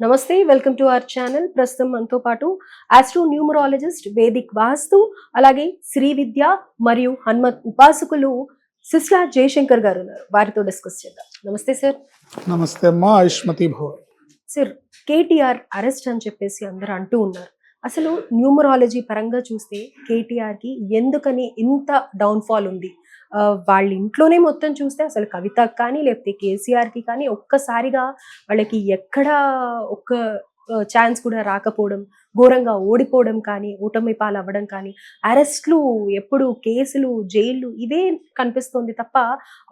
నమస్తే, welcome to our channel. ప్రస్తుతం మనతో పాటు ఆస్ట్రో న్యూమరాలజిస్ట్, వేదిక్ వాస్తు, అలాగే శ్రీ విద్య మరియు హనుమత్ ఉపాసకులు సిస్టర్ జయశంకర్ గారు ఉన్నారు. వారితో డిస్కస్ చేద్దాం. నమస్తే సార్. నమస్తే అమ్మా, ఆయుష్మతి భవ. సార్, కేటీఆర్ అరెస్ట్ అని చెప్పేసి అందరూ అంటూ ఉన్నారు. అసలు న్యూమరాలజీ పరంగా చూస్తే కేటీఆర్కి ఎందుకని ఇంత డౌన్ఫాల్ ఉంది? వాళ్ళ ఇంట్లోనే మొత్తం చూస్తే అసలు కవితకు కానీ లేకపోతే కేసీఆర్కి కానీ ఒక్కసారిగా వాళ్ళకి ఎక్కడ ఒక్క ఛాన్స్ కూడా రాకపోవడం, ఘోరంగా ఓడిపోవడం కానీ, ఓటమి పాలు అవ్వడం కానీ, అరెస్ట్లు, ఎప్పుడు కేసులు, జైళ్ళు ఇవే కనిపిస్తోంది తప్ప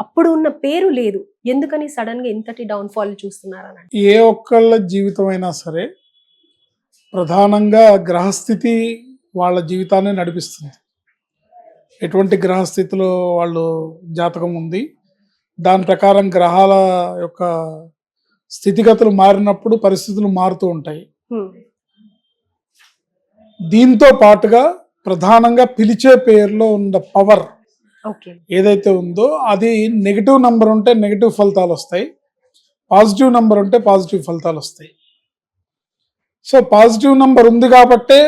అప్పుడు ఉన్న పేరు లేదు. ఎందుకని సడన్ గా ఇంతటి డౌన్ఫాల్ చూస్తున్నారని? ఏ ఒక్కళ్ళ జీవితం అయినా సరే ప్రధానంగా గ్రహస్థితి వాళ్ళ జీవితాన్ని నడిపిస్తుంది. ఎటువంటి గ్రహస్థితిలో వాళ్ళు జాతకం ఉంది, దాని ప్రకారం గ్రహాల యొక్క స్థితిగతులు మారినప్పుడు పరిస్థితులు మారుతూ ఉంటాయి. దీంతో పాటుగా ప్రధానంగా పిలిచే పేరులో ఉన్న పవర్ ఏదైతే ఉందో అది నెగిటివ్ నంబర్ ఉంటే నెగిటివ్ ఫలితాలు వస్తాయి, పాజిటివ్ నంబర్ ఉంటే పాజిటివ్ ఫలితాలు వస్తాయి. సో పాజిటివ్ నంబర్ ఉంది కాబట్టే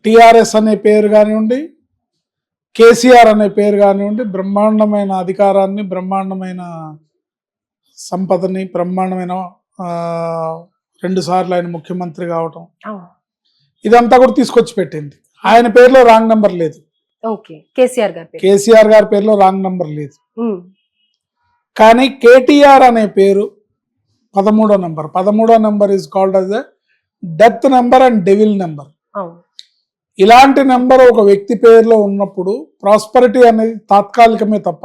టిఆర్ఎస్ అనే పేరు కానివ్వండి, కేసీఆర్ అనే పేరు కానివ్వండి, బ్రహ్మాండమైన అధికారాన్ని, బ్రహ్మాండమైన సంపదని, బ్రహ్మాండమైన 2 సార్లు ఆయన ముఖ్యమంత్రి కావటం, ఇదంతా కూడా తీసుకొచ్చి పెట్టింది. ఆయన పేరులో రాంగ్ నంబర్ లేదు. కేసీఆర్ గారి పేరులో రాంగ్ నంబర్ లేదు. కానీ కేటీఆర్ అనే పేరు 13వ నంబర్. 13వ number is called as death number and devil number. ఇలాంటి నెంబర్ ఒక వ్యక్తి పేరులో ఉన్నప్పుడు ప్రాస్పరిటీ అనేది తాత్కాలికమే తప్ప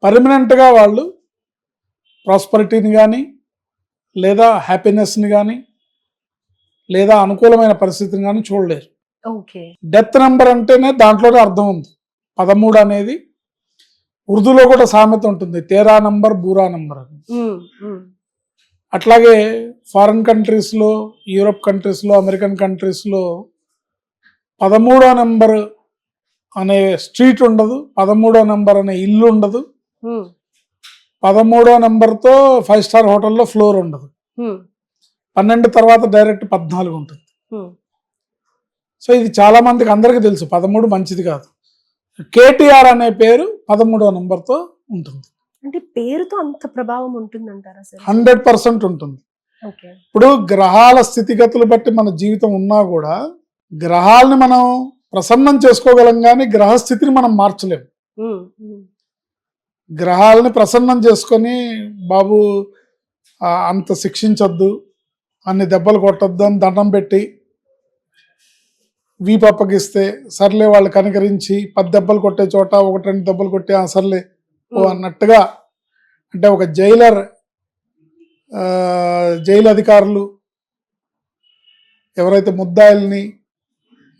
పర్మనెంట్ గా వాళ్ళు ప్రాస్పరిటీని కానీ, లేదా హ్యాపీనెస్ని కానీ, లేదా అనుకూలమైన పరిస్థితిని కానీ చూడలేరు. డెత్ నెంబర్ అంటేనే దాంట్లోనే అర్థం ఉంది. 13 అనేది ఉర్దూలో కూడా సామెత ఉంటుంది, తేరా నంబర్ బూరా నంబర్ అని. అట్లాగే ఫారిన్ కంట్రీస్లో, యూరోప్ కంట్రీస్లో, అమెరికన్ కంట్రీస్లో 13వ నెంబర్ అనే స్ట్రీట్ ఉండదు, 13వ నెంబర్ అనే ఇల్లు ఉండదు, 13వ నెంబర్తో 5 స్టార్ హోటల్లో ఫ్లోర్ ఉండదు. 12 తర్వాత డైరెక్ట్ 14 ఉంటుంది. సో ఇది చాలా మందికి అందరికీ తెలుసు, 13 మంచిది కాదు. కేటీఆర్ అనే పేరు 13వ నెంబర్తో ఉంటుంది. అంటే పేరుతో అంత ప్రభావం ఉంటుందంటారా? 100% ఉంటుంది. ఇప్పుడు గ్రహాల స్థితిగతులు బట్టి మన జీవితం ఉన్నా కూడా గ్రహాలని మనం ప్రసన్నం చేసుకోగలం, కానీ గ్రహస్థితిని మనం మార్చలేము. గ్రహాలని ప్రసన్నం చేసుకొని బాబు అంత శిక్షించొద్దు, అన్ని దెబ్బలు కొట్టొద్దు అని దండం పెట్టి వీపప్పగిస్తే సర్లే, వాళ్ళు కనికరించి 10 దెబ్బలు కొట్టే చోట 1-2 దెబ్బలు కొట్టే సర్లే ఓ అన్నట్టుగా, అంటే ఒక జైలు అధికారులు ఎవరైతే ముద్దాయిల్ని,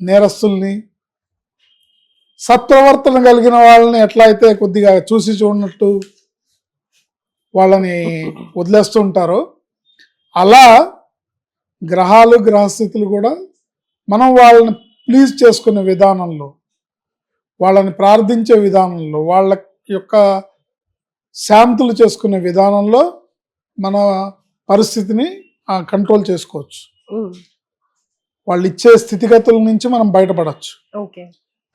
నేరస్తుల్ని, సత్ప్రవర్తన కలిగిన వాళ్ళని ఎట్లా అయితే కొద్దిగా చూసి చూడనట్టు వాళ్ళని వదిలేస్తూ ఉంటారో, అలా గ్రహాలు, గ్రహస్థితులు కూడా మనం వాళ్ళని ప్లీజ్ చేసుకునే విధానంలో, వాళ్ళని ప్రార్థించే విధానంలో, వాళ్ళ యొక్క శాంతులు చేసుకునే విధానంలో మన పరిస్థితిని కంట్రోల్ చేసుకోవచ్చు. వాళ్ళు ఇచ్చే స్థితిగతుల నుంచి మనం బయటపడచ్చు.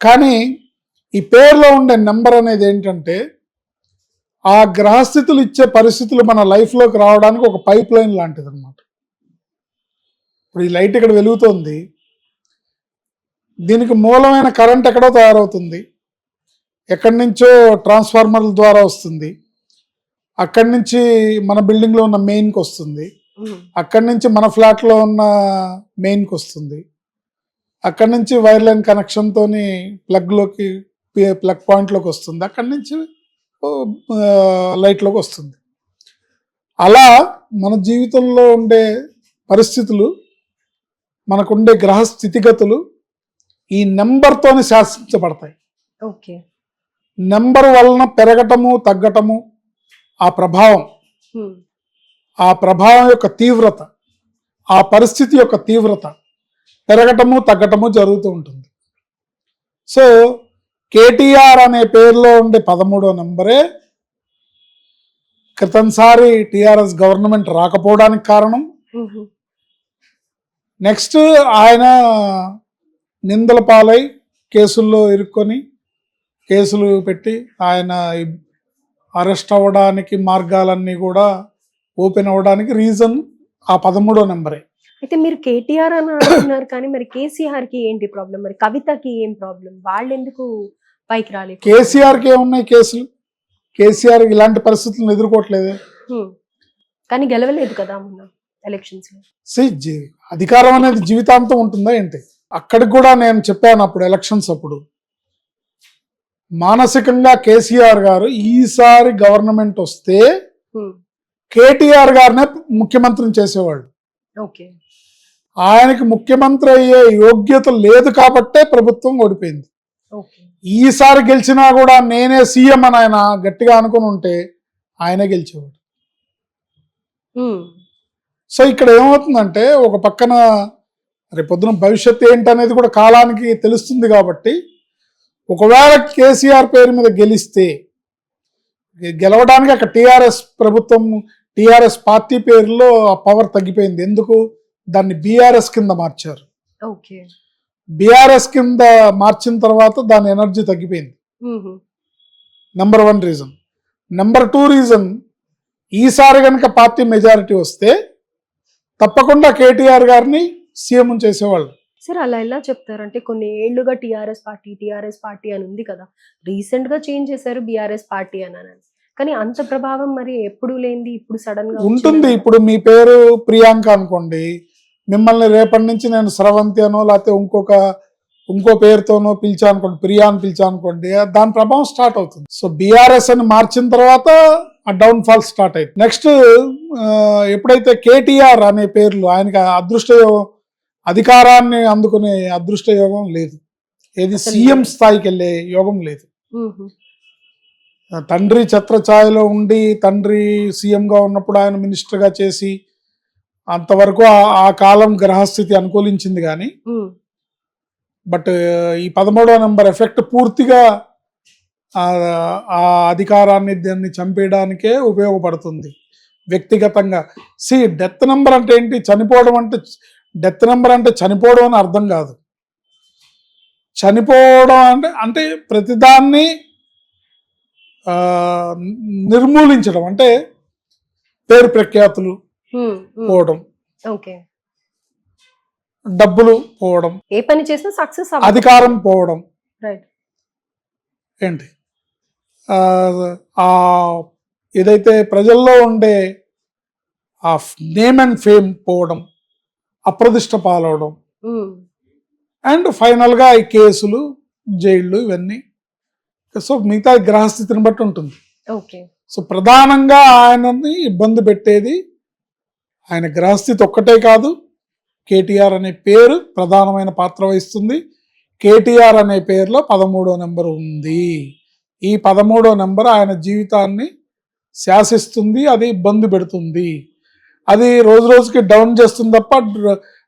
కానీ ఈ పేరులో ఉండే నెంబర్ అనేది ఏంటంటే ఆ గ్రహస్థితులు ఇచ్చే పరిస్థితులు మన లైఫ్లోకి రావడానికి ఒక పైప్ లైన్ లాంటిది అనమాట. ఇప్పుడు ఈ లైట్ ఇక్కడ వెలుగుతోంది, దీనికి మూలమైన కరెంట్ ఎక్కడో తయారవుతుంది, ఎక్కడి నుంచో ట్రాన్స్ఫార్మర్ల ద్వారా వస్తుంది, అక్కడి నుంచి మన బిల్డింగ్లో ఉన్న మెయిన్కి వస్తుంది, అక్కడి నుంచి మన ఫ్లాట్లో ఉన్న మెయిన్కి వస్తుంది, అక్కడి నుంచి వైర్ లైన్ కనెక్షన్తో ప్లగ్ పాయింట్లోకి వస్తుంది, అక్కడి నుంచి లైట్లోకి వస్తుంది. అలా మన జీవితంలో ఉండే పరిస్థితులు, మనకుండే గ్రహ స్థితిగతులు ఈ నెంబర్తోనే శాసించబడతాయి. నెంబర్ వలన పెరగటము, తగ్గటము, ఆ ప్రభావం యొక్క తీవ్రత, ఆ పరిస్థితి యొక్క తీవ్రత పెరగటము, తగ్గటము జరుగుతూ ఉంటుంది. సో కేటీఆర్ అనే పేరులో ఉండే 13వ నెంబరే క్రితంసారి టిఆర్ఎస్ గవర్నమెంట్ రాకపోవడానికి కారణం. నెక్స్ట్ ఆయన నిందల పాలై కేసుల్లో ఇరుక్కొని కేసులు పెట్టి ఆయన అరెస్ట్ అవ్వడానికి మార్గాలన్నీ కూడా ఓపెన్ అవ్వడానికి రీజన్ ఆ 13వ నెంబరే. అయితే మీరు కేటీఆర్ అని అంటున్నారు కానీ మరి కేసీఆర్ కి ఏంటి ప్రాబ్లం, మరి కవితకి ఏం ప్రాబ్లం, వాళ్ళు ఎందుకు పైకి రాలేదు? కేసీఆర్కి ఏమున్నాయి కేసులు? కేసీఆర్ ఇలాంటి పరిస్థితులను ఎదుర్కోవట్లేదే. కానీ గెలవలేదు కదా మొన్న ఎలక్షన్స్ లో. అధికారం అనేది జీవితాంతం ఉంటుందా ఏంటి? అక్కడికి కూడా నేను చెప్పాను అప్పుడు ఎలక్షన్స్ అప్పుడు, మానసికంగా కేసీఆర్ గారు ఈసారి గవర్నమెంట్ వస్తే కేటీఆర్ గారినే ముఖ్యమంత్రిని చేసేవాళ్ళు. ఓకే, ఆయనకి ముఖ్యమంత్రి అయ్యే యోగ్యత లేదు కాబట్టే ప్రభుత్వం ఓడిపోయింది. ఈసారి గెలిచినా కూడా నేనే సీఎం అని ఆయన గట్టిగా అనుకుని ఉంటే ఆయనే గెలిచేవాడు. సో ఇక్కడ ఏమవుతుందంటే ఒక పక్కన రేపొద్దున భవిష్యత్తు ఏంటనేది కూడా కాలానికి తెలుస్తుంది కాబట్టి ఒకవేళ కేసీఆర్ పేరు మీద గెలిస్తే గెలవడానికి అక్కడ టీఆర్ఎస్ ప్రభుత్వం టీఆర్ఎస్ పార్టీ పేరులో ఆ పవర్ తగ్గిపోయింది. ఎందుకు? దాన్ని బీఆర్ఎస్ కింద మార్చారు. బీఆర్ఎస్ కింద మార్చిన తర్వాత దాని ఎనర్జీ తగ్గిపోయింది. Number 1 reason. నెంబర్ 2 రీజన్, ఈసారి కనుక పార్టీ మెజారిటీ వస్తే తప్పకుండా కేటీఆర్ గారిని సీఎం చేసేవాళ్ళు. సార్ అలా ఎలా చెప్తారంటే కొన్ని ఏళ్లుగా టీఆర్ఎస్ పార్టీ అని ఉంది కదా, రీసెంట్ గా చేంజ్ చేశారు బీఆర్ఎస్ పార్టీ అని, కానీ అంత ప్రభావం మరి ఎప్పుడు లేనిది ఇప్పుడు సడన్ గా ఉంటుంది. ఇప్పుడు మీ పేరు ప్రియాంక అనుకోండి, మిమ్మల్ని రేపటి నుంచి నేను స్రవంతి అనో లేకపోతే ఇంకో పేరుతోనో పిలిచా అనుకోండి, ప్రియా అని పిలిచా అనుకోండి, దాని ప్రభావం స్టార్ట్ అవుతుంది. సో బీఆర్ఎస్ అని మార్చిన తర్వాత ఆ డౌన్ ఫాల్ స్టార్ట్ అయింది. నెక్స్ట్ ఎప్పుడైతే కేటీఆర్ అనే పేర్లు ఆయనకి అదృష్ట యోగం, అధికారాన్ని అందుకునే అదృష్ట యోగం లేదు, ఏది సీఎం స్థాయికి వెళ్ళే యోగం లేదు. తండ్రి ఛత్రఛాయలో ఉండి తండ్రి సీఎంగా ఉన్నప్పుడు ఆయన మినిస్టర్గా చేసి అంతవరకు ఆ కాలం గ్రహస్థితి అనుకూలించింది కానీ, బట్ ఈ 13వ నెంబర్ ఎఫెక్ట్ పూర్తిగా ఆ అధికారాన్ని దాన్ని చంపేయడానికే ఉపయోగపడుతుంది వ్యక్తిగతంగా. డెత్ నెంబర్ అంటే ఏంటి? చనిపోవడం అంటే, డెత్ నెంబర్ అంటే చనిపోవడం అని అర్థం కాదు. చనిపోవడం అంటే ప్రతిదాన్ని నిర్మూలించడం, అంటే పేరు ప్రఖ్యాతులు పోవడం, డబ్బులు పోవడం, ఏ పని చేసినా సక్సెస్, అధికారం పోవడం, ఏంటి ఏదైతే ప్రజల్లో ఉండే ఆ నేమ్ అండ్ ఫేమ్ పోవడం, అప్రదిష్ట పాలవడం, అండ్ ఫైనల్గా ఈ కేసులు, జైళ్ళు, ఇవన్నీ. సో మిగతా గ్రహస్థితిని బట్టి ఉంటుంది. సో ప్రధానంగా ఆయనని ఇబ్బంది పెట్టేది ఆయన గ్రహస్థితి ఒక్కటే కాదు, కేటీఆర్ అనే పేరు ప్రధానమైన పాత్ర వహిస్తుంది. కేటీఆర్ అనే పేరులో 13వ నెంబర్ ఉంది. ఈ 13వ నెంబర్ ఆయన జీవితాన్ని శాసిస్తుంది, అది ఇబ్బంది పెడుతుంది, అది రోజు రోజుకి డౌన్ చేస్తుంది తప్ప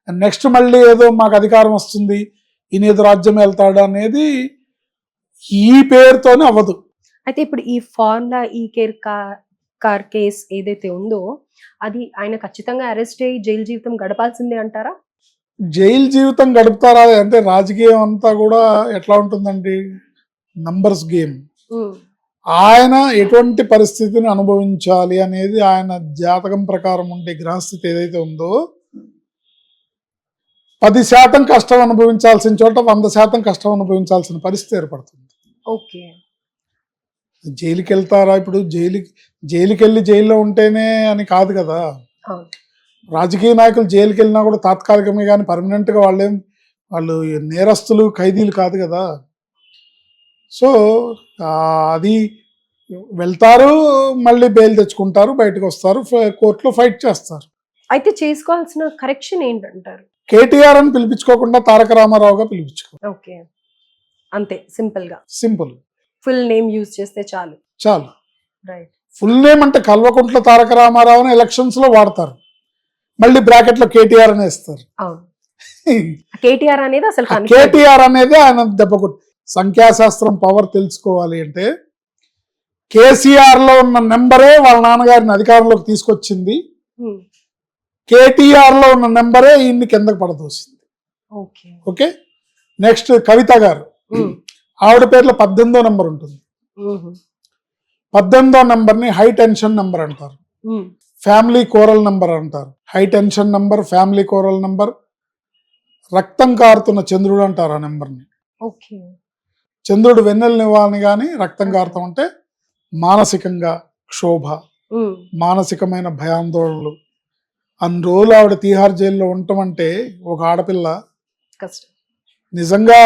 నెక్స్ట్ మళ్ళీ ఏదో మాకు అధికారం వస్తుంది, ఈయన ఏదో రాజ్యం వెళ్తాడు అనేది ఈ పేరుతోనే అవ్వదు. అయితే ఇప్పుడు ఈ ఫార్ములా ఈ కార్ కేస్ ఏదైతే ఉందో అది ఆయన ఖచ్చితంగా అరెస్ట్ అయ్యి జైలు జీవితం గడపాల్సిందే అంటారా? జైలు జీవితం గడుపుతారా అంటే రాజకీయం అంతా కూడా ఎట్లా ఉంటుందండి, నంబర్స్ గేమ్. ఆయన ఎటువంటి పరిస్థితిని అనుభవించాలి అనేది ఆయన జాతకం ప్రకారం ఉండే గ్రహస్థితి ఏదైతే ఉందో 10% కష్టం అనుభవించాల్సిన చోట 100% కష్టం అనుభవించాల్సిన పరిస్థితి ఏర్పడుతుంది. జైలుకి వెళ్తారా? ఇప్పుడు జైలుకి వెళ్ళి జైల్లో ఉంటేనే అని కాదు కదా. రాజకీయ నాయకులు జైలుకి వెళ్ళినా కూడా తాత్కాలికమే కానీ పర్మనెంట్గా వాళ్ళు నేరస్తులు, ఖైదీలు కాదు కదా. సో అది వెళ్తారు, మళ్ళీ బెయిల్ తెచ్చుకుంటారు, బయటకు వస్తారు, కోర్టులో ఫైట్ చేస్తారు. అయితే చేసుకోవాల్సిన కరెక్షన్ ఏంటంటారు? కేటీఆర్ అని పిలిపించుకోకుండా తారక రామారావుగా పిలిపించుకో. ఓకే, అంతే సింపుల్ గా. సింపుల్. ఫుల్ నేమ్ యూజ్ చేస్తే చాలు. రైట్. ఫుల్ నేమ్ అంటే కల్వకుంట్ల తారక రామారావు అని ఎలక్షన్స్ లో వాడతారు, మళ్ళీ బ్రాకెట్ లో కేటీఆర్ అని వేస్తారు. కేటీఆర్ అనేది అసలు కేటీఆర్ అనేది ఆయన దెబ్బకొట్టు. సంఖ్యాశాస్త్రం పవర్ తెలుసుకోవాలి అంటే కేసీఆర్ లో ఉన్న నెంబరే వాళ్ళ నాన్నగారిని అధికారంలోకి తీసుకొచ్చింది, ఉమ్, కేటీఆర్ లో ఉన్న నెంబరే ఈయన్ని కిందకు పడదోసింది. ఓకే. ఓకే, నెక్స్ట్ కవిత గారు, ఉమ్, ఆవిడ పేర్లో 18వ నెంబర్ ఉంటుంది. ఉమ్, 18వ నెంబర్ని హై టెన్షన్ నెంబర్ అంటారు, ఉమ్, ఫ్యామిలీ కోరల్ నెంబర్ అంటారు. High tension number, family coral number, రక్తం కారుతున్న చంద్రుడు అంటారు ఆ నెంబర్ని. ఓకే. చంద్రుడు వెన్నెలనివ్వాలని కానీ రక్తం కారుతా ఉంటే మానసికంగా క్షోభ, ఉమ్, మానసికమైన భయాందోళనలు. అన్ని రోజులు ఆవిడ తీహార్ జైల్లో ఉండటం అంటే ఒక ఆడపిల్ల కష్టం. నిజంగా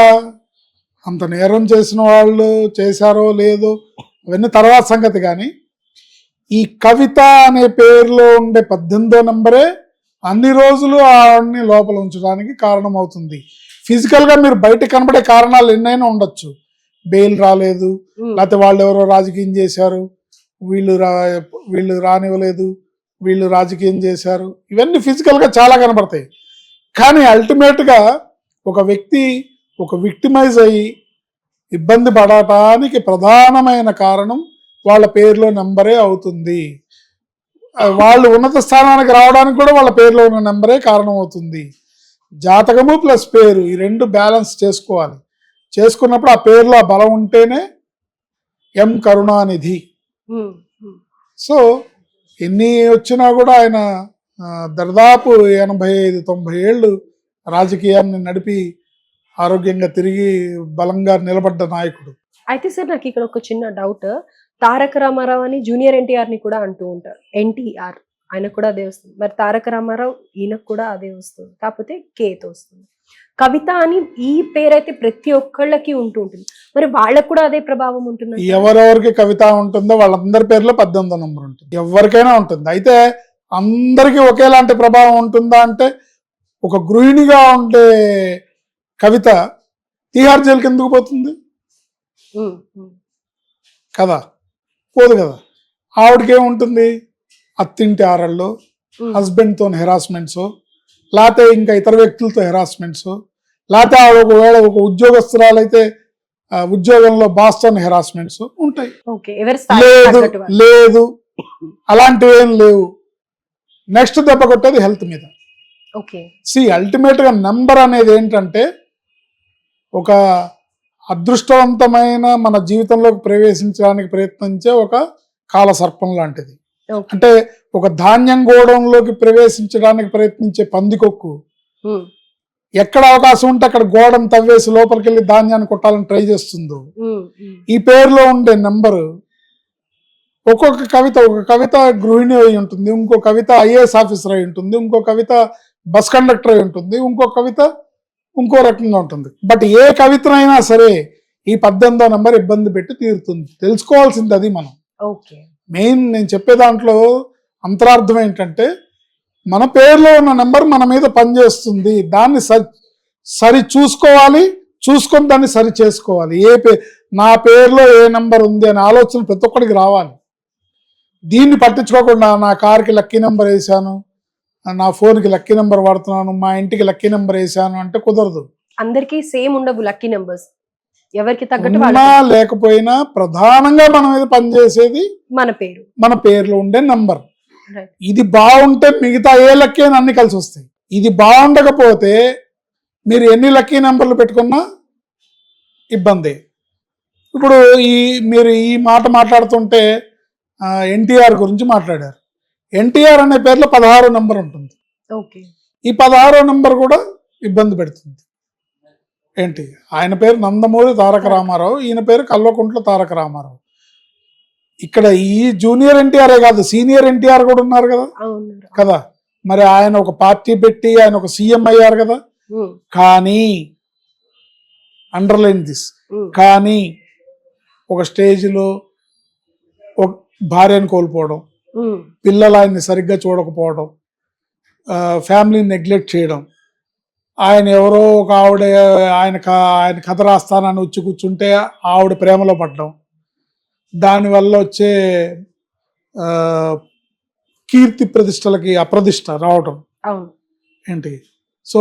అంత నేరం చేసిన వాళ్ళు చేశారో లేదో అవన్నీ తర్వాత సంగతి. కానీ ఈ కవిత అనే పేరులో ఉండే 18వ నెంబరే అన్ని రోజులు ఆవిడని లోపల ఉంచడానికి కారణం అవుతుంది. ఫిజికల్గా మీరు బయట కనబడే కారణాలు ఎన్నైనా ఉండొచ్చు, బెయిల్ రాలేదు, ఉమ్, లేకపోతే వాళ్ళు ఎవరో రాజకీయం చేశారు, వీళ్ళు రానివ్వలేదు, వీళ్ళు రాజకీయం చేశారు, ఇవన్నీ ఫిజికల్గా చాలా కనబడతాయి. కానీ అల్టిమేట్గా ఒక వ్యక్తి ఒక విక్టిమైజ్ అయ్యి ఇబ్బంది పడటానికి ప్రధానమైన కారణం వాళ్ళ పేరులో నెంబరే అవుతుంది. వాళ్ళు ఉన్నత స్థానానికి రావడానికి కూడా వాళ్ళ పేరులో ఉన్న నెంబరే కారణం అవుతుంది. జాతకము ప్లస్ పేరు ఈ రెండు బ్యాలెన్స్ చేసుకోవాలి. చేసుకున్నప్పుడు ఆ పేరులో ఆ బలం ఉంటేనే ఎం కరుణానిధి. ఉమ్, ఉమ్, సో ఎన్ని వచ్చినా కూడా ఆయన దాదాపు 85-90 ఏళ్ళు రాజకీయాన్ని నడిపి ఆరోగ్యంగా తిరిగి బలంగా నిలబడ్డ నాయకుడు. అయితే సార్ నాకు ఇక్కడ ఒక చిన్న డౌట్. తారక రామారావు అని జూనియర్ ఎన్టీఆర్ ని కూడా అంటూ ఉంటారు, ఎన్టీఆర్ ఆయనకు కూడా అదే వస్తుంది. మరి తారక రామారావు ఈయనకు కూడా అదే వస్తుంది, కాకపోతే కేతో వస్తుంది. కవిత అని ఈ పేరైతే ప్రతి ఒక్కళ్ళకి ఉంటూ ఉంటుంది, మరి వాళ్ళకు కూడా అదే ప్రభావం ఉంటుంది? ఎవరెవరికి కవిత ఉంటుందో వాళ్ళందరి పేర్లో 18వ నెంబర్ ఉంటుంది, ఎవరికైనా ఉంటుంది. అయితే అందరికీ ఒకేలాంటి ప్రభావం ఉంటుందా అంటే, ఒక గృహిణిగా ఉండే కవిత తీహార్ జైలుకి ఎందుకు పోతుంది కదా? పోదు కదా. ఆవిడకి ఏముంటుంది, అత్తింటి ఆరల్లో హస్బెండ్తో హెరాస్మెంట్స్, లేకపోతే ఇంకా ఇతర వ్యక్తులతో హెరాస్మెంట్స్, లేకపోతే ఆవిడ ఒకవేళ ఒక ఉద్యోగస్తురాలైతే ఉద్యోగంలో బాస్తో హెరాస్మెంట్స్ ఉంటాయి. లేదు అలాంటివి ఏం లేవు. నెక్స్ట్ దెబ్బ కొట్టేది హెల్త్ మీద. అల్టిమేట్గా నెంబర్ అనేది ఏంటంటే ఒక అదృష్టవంతమైన మన జీవితంలోకి ప్రవేశించడానికి ప్రయత్నించే ఒక కాల సర్పం లాంటిది. అంటే ఒక ధాన్యం గోడంలోకి ప్రవేశించడానికి ప్రయత్నించే పందికొక్కు ఎక్కడ అవకాశం ఉంటే అక్కడ గోడను తవ్వేసి లోపలికి వెళ్ళి ధాన్యాన్ని కొట్టాలని ట్రై చేస్తుందో, ఈ పేరులో ఉండే నెంబరు ఒక్కొక్క కవిత, ఒక కవిత గృహిణి అయి ఉంటుంది, ఇంకో కవిత ఐఏఎస్ ఆఫీసర్ అయి ఉంటుంది, ఇంకో కవిత బస్ కండక్టర్ అయి ఉంటుంది, ఇంకో కవిత ఇంకో రకంగా ఉంటుంది. బట్ ఏ కవితనైనా సరే ఈ 18వ నెంబర్ ఇబ్బంది పెట్టి తీరుతుంది. తెలుసుకోవాల్సింది అది. మనం మెయిన్ నేను చెప్పే దాంట్లో అంతరార్థం ఏంటంటే, మన పేరులో ఉన్న నెంబర్ మన మీద పనిచేస్తుంది, దాన్ని సరి చూసుకోవాలి, చూసుకొని దాన్ని సరి చేసుకోవాలి. నా పేరులో ఏ నెంబర్ ఉంది అనే ఆలోచన ప్రతి ఒక్కడికి రావాలి. దీన్ని పట్టించుకోకుండా నా కార్కి లక్కీ నెంబర్ వేసాను, నా ఫోన్కి లక్కీ నెంబర్ వాడుతున్నాను, మా ఇంటికి లక్కీ నెంబర్ వేసాను అంటే కుదరదు. అందరికీ సేమ్ ఉండవు లక్కీ నెంబర్స్, ఎవరికి తగ్గట్టు లేకపోయినా ప్రధానంగా మన మీద పనిచేసేది మన పేరులో ఉండే నంబర్. ఇది బాగుంటే మిగతా ఏ లక్కీ అయినా అన్ని కలిసి వస్తాయి. ఇది బాగుండకపోతే మీరు ఎన్ని లక్కీ నెంబర్లు పెట్టుకున్నా ఇబ్బంది. ఇప్పుడు మీరు ఈ మాట మాట్లాడుతుంటే ఎన్టీఆర్ గురించి మాట్లాడారు. ఎన్టీఆర్ అనే పేరులో 16వ నెంబర్ ఉంటుంది. ఈ 16వ నెంబర్ కూడా ఇబ్బంది పెడుతుంది. ఏంటి, ఆయన పేరు నందమూరి తారక రామారావు, ఈయన పేరు కల్వకుంట్ల తారక రామారావు. ఇక్కడ ఈ జూనియర్ ఎన్టీఆర్ కాదు, సీనియర్ ఎన్టీఆర్ కూడా ఉన్నారు కదా. మరి ఆయన ఒక పార్టీ పెట్టి ఆయన ఒక సీఎం అయ్యారు కదా. కానీ అండర్లైన్ దిస్, కానీ ఒక స్టేజ్లో ఒక భార్యను కోల్పోవడం, పిల్లలు ఆయన్ని సరిగ్గా చూడకపోవడం, ఫ్యామిలీని నెగ్లెక్ట్ చేయడం, ఆయన ఎవరో ఒక ఆవిడ ఆయన కథ రాస్తానని వచ్చి కూర్చుంటే ఆవిడ ప్రేమలో పడ్డం, దానివల్ల వచ్చే కీర్తి ప్రతిష్టలకి అప్రతిష్ట రావటం ఏంటి. సో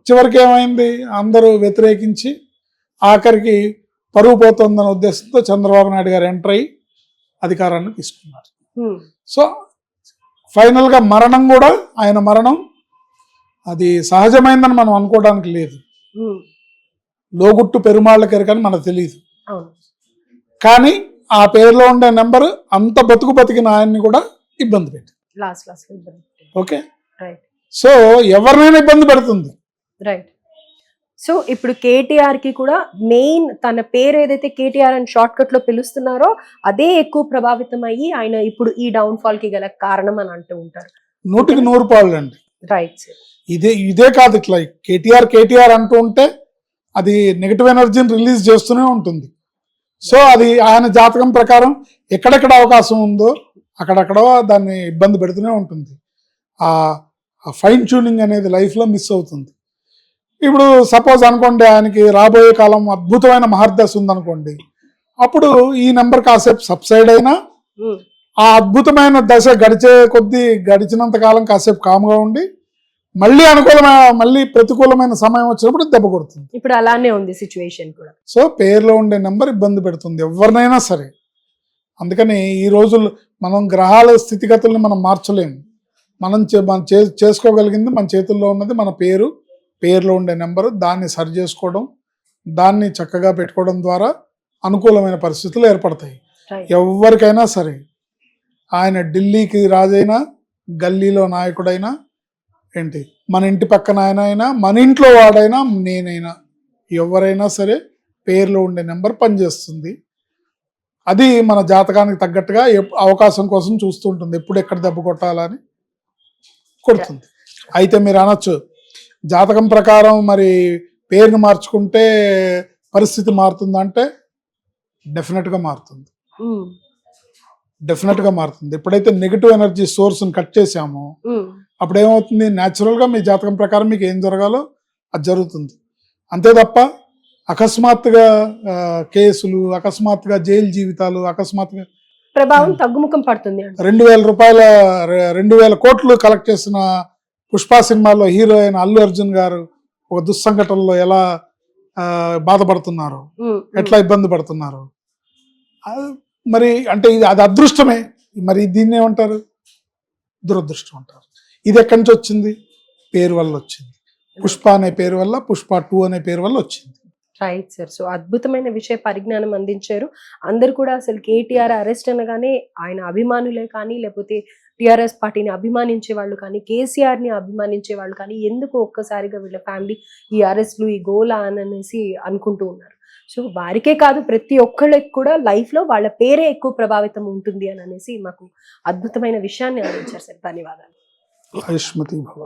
చివరికి ఏమైంది, అందరూ వ్యతిరేకించి ఆఖరికి పరువు పోతుందన్న ఉద్దేశంతో చంద్రబాబు నాయుడు గారు ఎంటర్ అయ్యి అధికారాన్ని తీసుకున్నారు. సో ఫైనల్గా మరణం కూడా, ఆయన మరణం అది సహజమైందని మనం అనుకోవడానికి లేదు. లోగుట్టు పెరుమాళ్ళకి కానీ మనకు తెలియదు. కానీ ఆ పేరులో ఉండే నెంబర్ అంత బతికిన ఆయన్ని కూడా ఇబ్బంది పెట్టి, ఓకే, సో ఎవరినైనా ఇబ్బంది పెడుతుంది. రైట్. సో ఇప్పుడు కేటీఆర్ కి కూడా మెయిన్ తన పేరు ఏదైతే కేటీఆర్ అని షార్ట్ కట్ లో పిలుస్తున్నారో అదే ఎక్కువ ప్రభావితం అయ్యి ఆయన ఇప్పుడు ఈ డౌన్ ఫాల్ కి గల కారణం అని అంటూ ఉంటారు. 100% అండి. Right sir. ఇదే కాదు, ఇట్లా కేటీఆర్ అంటూ ఉంటే అది నెగటివ్ ఎనర్జీని రిలీజ్ చేస్తూనే ఉంటుంది. సో అది ఆయన జాతకం ప్రకారం ఎక్కడెక్కడ అవకాశం ఉందో అక్కడక్కడ దాన్ని ఇబ్బంది పెడుతూనే ఉంటుంది. ఆ ఫైన్ ట్యూనింగ్ అనేది లైఫ్లో మిస్ అవుతుంది. ఇప్పుడు సపోజ్ అనుకోండి, ఆయనకి రాబోయే కాలం అద్భుతమైన మహర్దశ ఉందనుకోండి, అప్పుడు ఈ నెంబర్ కాసేపు సబ్సైడ్ అయినా ఆ అద్భుతమైన దశ గడిచినంత కాలం కాసేపు కామ్గా ఉండి మళ్ళీ ప్రతికూలమైన సమయం వచ్చినప్పుడు దెబ్బ కొడుతుంది. ఇప్పుడు అలానే ఉంది సిచ్యువేషన్ కూడా. సో పేరులో ఉండే నెంబర్ ఇబ్బంది పెడుతుంది ఎవరినైనా సరే. అందుకని ఈ రోజుల్లో మనం గ్రహాల స్థితిగతుల్ని మనం మార్చలేము. మనం చేసుకోగలిగింది మన చేతుల్లో ఉన్నది మన పేరులో ఉండే నెంబరు. దాన్ని సరి చేసుకోవడం, దాన్ని చక్కగా పెట్టుకోవడం ద్వారా అనుకూలమైన పరిస్థితులు ఏర్పడతాయి ఎవరికైనా సరే. ఆయన ఢిల్లీకి రాజైనా, గల్లీలో నాయకుడైనా, ఏంటి మన ఇంటి పక్కన ఆయన అయినా, మన ఇంట్లో వాడైనా, నేనైనా, ఎవరైనా సరే పేరులో ఉండే నెంబర్ పనిచేస్తుంది. అది మన జాతకానికి తగ్గట్టుగా అవకాశం కోసం చూస్తూ ఉంటుంది, ఎప్పుడు ఎక్కడ దెబ్బ కొట్టాలని కొడుతుంది. అయితే మీరు అనొచ్చు, జాతకం ప్రకారం మరి పేరుని మార్చుకుంటే పరిస్థితి మారుతుందంటే డెఫినెట్గా మారుతుంది. ఎప్పుడైతే నెగిటివ్ ఎనర్జీ సోర్స్ని కట్ చేసామో అప్పుడు ఏమవుతుంది, న్యాచురల్గా మీ జాతకం ప్రకారం మీకు ఏం జరగాలో అది జరుగుతుంది. అంతే తప్ప అకస్మాత్తుగా కేసులు, అకస్మాత్తుగా జైలు జీవితాలు, అకస్మాత్తుగా ప్రభావం తగ్గుముఖం పడుతుంది. 2,000 కోట్లు కలెక్ట్ చేసిన పుష్ప సినిమాలో హీరో అయిన అల్లు అర్జున్ గారు ఒక దుస్సంఘటనలో ఎలా బాధపడుతున్నారు, ఎట్లా ఇబ్బంది పడుతున్నారు. మరి అంటే అది అదృష్టమే. మరి దీన్ని ఏమంటారు, దురదృష్టం అంటారు. ఇది ఎక్కడి నుంచి వచ్చింది, పేరు వల్ల వచ్చింది. పుష్ప అనే పేరు వల్ల, పుష్ప 2 అనే పేరు వల్ల వచ్చింది. Right sir. సో అద్భుతమైన విషయ పరిజ్ఞానం అందించారు. అందరు కూడా అసలు కేటీఆర్ అరెస్ట్ అనగానే ఆయన అభిమానులే కానీ, లేకపోతే టిఆర్ఎస్ పార్టీని అభిమానించే వాళ్ళు కానీ, కేసీఆర్ ని అభిమానించే వాళ్ళు కానీ, ఎందుకు ఒక్కసారిగా వీళ్ళ ఫ్యామిలీ ఈ అరెస్ట్లు, ఈ గోలా అనేసి అనుకుంటూ ఉన్నారు. సో వారికే కాదు, ప్రతి ఒక్కళ్ళకి కూడా లైఫ్ లో వాళ్ళ పేరే ఎక్కువ ప్రభావితం ఉంటుంది అని అనేసి మాకు అద్భుతమైన విషయాన్ని అందించారు సార్. ధన్యవాదాలు. ఆయుష్మతి భవ.